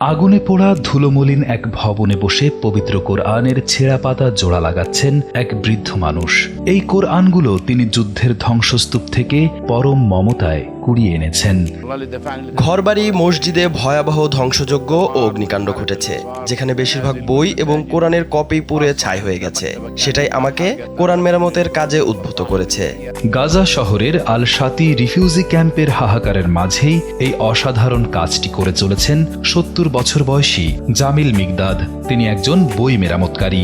আগুনে পোড়া ধুলোমলিন এক ভবনে বসে পবিত্র কোরআনের ছেঁড়া পাতা জোড়া লাগাচ্ছেন এক বৃদ্ধ মানুষ। এই কোরআনগুলো তিনি যুদ্ধের ধ্বংসস্তূপ থেকে পরম মমতায় কুড়িয়ে এনেছেন। ঘরবাড়ি মসজিদে ভয়াবহ ধ্বংসযজ্ঞ ও অগ্নিকাণ্ড ঘটেছে, যেখানে বেশিরভাগ বই এবং কোরআনের কপি পুড়ে ছাই হয়ে গেছে। সেটাই আমাকে কোরআন মেরামতের কাজে উদ্বুদ্ধ করেছে। গাজা শহরের আল শাতি রিফিউজি ক্যাম্পের হাহাকারের মাঝেই এই অসাধারণ কাজটি করে চলেছেন ৭০ বছর বয়সী জামিল মিকদাদ। তিনি একজন বই মেরামতকারী।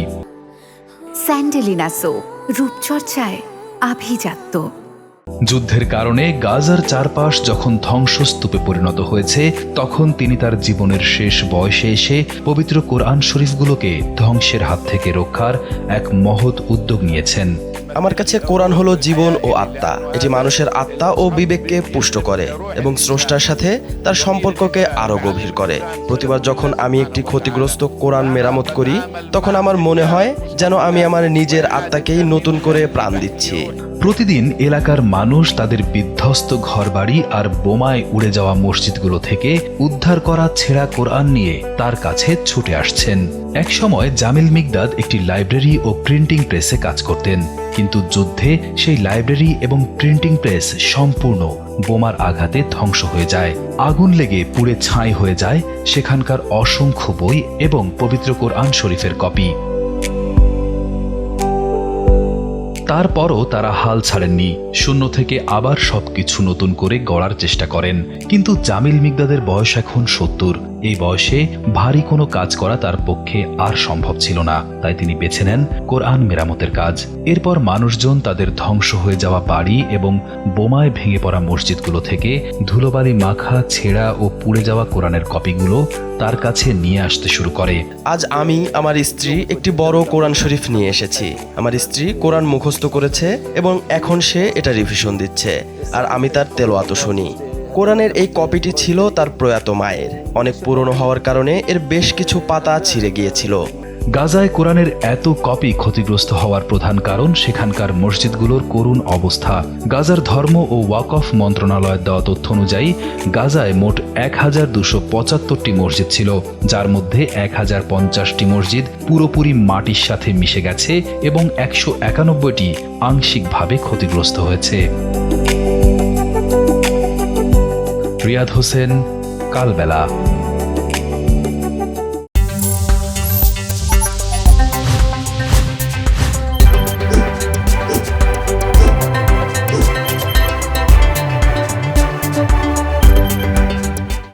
স্যান্ডেলিনাসো রূপচর্চায় আভিজাত্য। যুদ্ধের কারণে গাজার চারপাশ যখন ধ্বংসস্তূপে পরিণত হয়েছে, তখন তিনি তার জীবনের শেষ বয়সে এসে পবিত্র কোরআন শরীফগুলোকে ধ্বংসের হাত থেকে রক্ষার এক মহৎ উদ্যোগ নিয়েছেন। আমার কাছে কোরআন হলো জীবন ও আত্মা। এটি মানুষের আত্মা ও বিবেককে পুষ্ট করে এবং স্রষ্টার সাথে তার সম্পর্ককে আরও গভীর করে। প্রতিবার যখন আমি একটি ক্ষতিগ্রস্ত কোরআন মেরামত করি, তখন আমার মনে হয় যেন আমি আমার নিজের আত্মাকেই নতুন করে প্রাণ দিচ্ছি। প্রতিদিন এলাকার মানুষ তাদের বিধ্বস্ত ঘরবাড়ি আর বোমায় উড়ে যাওয়া মসজিদগুলো থেকে উদ্ধার করা ছেঁড়া কোরআন নিয়ে তার কাছে ছুটে আসছেন। একসময় জামিল মিকদাদ একটি লাইব্রেরি ও প্রিন্টিং প্রেসে কাজ করতেন, কিন্তু যুদ্ধে সেই লাইব্রেরি এবং প্রিন্টিং প্রেস সম্পূর্ণ বোমার আঘাতে ধ্বংস হয়ে যায়। আগুন লেগে পুড়ে ছাই হয়ে যায় সেখানকার অসংখ্য বই এবং পবিত্র কোরআন শরীফের কপি। তারপরও তারা হাল ছাড়েননি। শূন্য থেকে আবার সবকিছু নতুন করে গড়ার চেষ্টা করেন। কিন্তু জামিল মিকদাদের বয়স এখন ৭০। এই বয়সে ভারী কোনো কাজ করা তার পক্ষে আর সম্ভব ছিল না। তাই তিনি বেছে নেন কোরআন মেরামতের কাজ। এরপর মানুষজন তাদের ধ্বংস হয়ে যাওয়া বাড়ি এবং বোমায় ভেঙে পড়া মসজিদগুলো থেকে ধুলোবালি মাখা, ছেঁড়া ও পুড়ে যাওয়া কোরআনের কপিগুলো তার কাছে নিয়ে আসতে শুরু করে। আজ আমি আমার স্ত্রী একটি বড় কোরআন শরীফ নিয়ে এসেছি। আমার স্ত্রী কোরআন মুখস্থ করেছে এবং এখন সে এটা রিভিশন দিচ্ছে, আর আমি তার তেলাওয়াত শুনি। কোরআনের এই কপিটি ছিল তার প্রয়াত মায়ের। অনেক পুরনো হওয়ার কারণে এর বেশ কিছু পাতা ছিঁড়ে গিয়েছিল। গাজায় কোরআনের এত কপি ক্ষতিগ্রস্ত হওয়ার প্রধান কারণ সেখানকার মসজিদগুলোর করুণ অবস্থা। গাজার ধর্ম ও ওয়াকফ মন্ত্রণালয়ের দেওয়া তথ্য অনুযায়ী গাজায় মোট ১,২৭৫টি মসজিদ ছিল, যার মধ্যে ১,০৫০টি মসজিদ পুরোপুরি মাটির সাথে মিশে গেছে এবং ১৯১টি আংশিকভাবে ক্ষতিগ্রস্ত হয়েছে। রিয়াদ হোসেন, কালবেলা।